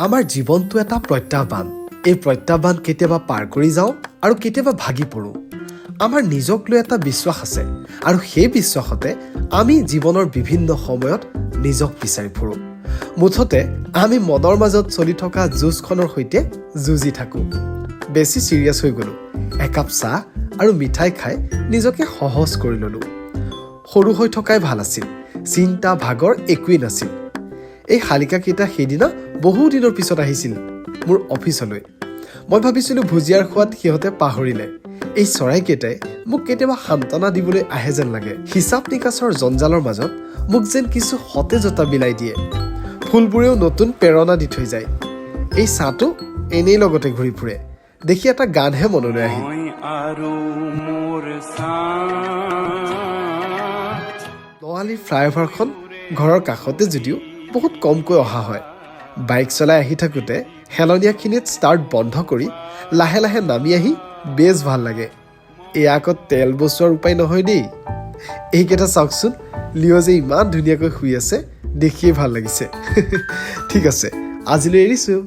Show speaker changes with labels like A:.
A: আমাৰ জীৱনটো এটা প্ৰত্যাহ্বান। এই প্ৰত্যাহ্বান কেতিয়াবা পাৰ কৰি যাওঁ আৰু কেতিয়াবা ভাগি পৰোঁ। আমাৰ নিজক লৈ এটা বিশ্বাস আছে আৰু সেই বিশ্বাসতে আমি জীৱনৰ বিভিন্ন সময়ত নিজক বিচাৰি ফুৰোঁ। মুঠতে আমি মনৰ মাজত চলি থকা যুঁজখনৰ সৈতে যুঁজি থাকোঁ। বেছি চিৰিয়াছ হৈ গ'লোঁ। একাপ চাহ আৰু মিঠাই খাই নিজকে সহজ কৰি ল'লোঁ। সৰু হৈ থকাই ভাল আছিল। চিন্তা ভাগৰ একোৱেই নাছিল। এই শালিকাকেইটা সেইদিনা বহু দিনৰ পিছত আহিছিল মোৰ অফিচলৈ। মই ভাবিছিলোঁ ভুজিয়াৰ খোৱাত সিহঁতে পাহৰিলে। এই চৰাইকেইটাই মোক কেতিয়াবা সান্তনা দিবলৈ আহে যেন লাগে। হিচাপ নিকাচৰ জঞ্জালৰ মাজত মোক যেন কিছু সতেজতা বিলাই দিয়ে। ফুলবোৰেও নতুন প্ৰেৰণা দি থৈ যায়। এই চাহটো এনেই লগতে ঘূৰি ফুৰে দেখি এটা গানহে মনলৈ আহিল। নৱালীৰ ফ্লাইঅভাৰখন ঘৰৰ কাষতে যদিও বহুত কমকৈ অহা হয়। বাইক চলাই আহি থাকোঁতে হেলনীয়াখিনিত ষ্টাৰ্ট বন্ধ কৰি লাহে লাহে নামি আহি বেছ ভাল লাগে। এয়া আকৌ তেল বচোৱাৰ উপায় নহয় দেই। এইকেইটা চাওকচোন, লিঅ' যে ইমান ধুনীয়াকৈ শুই আছে দেখিয়ে ভাল লাগিছে। ঠিক আছে, আজিলৈ এৰিছোঁ।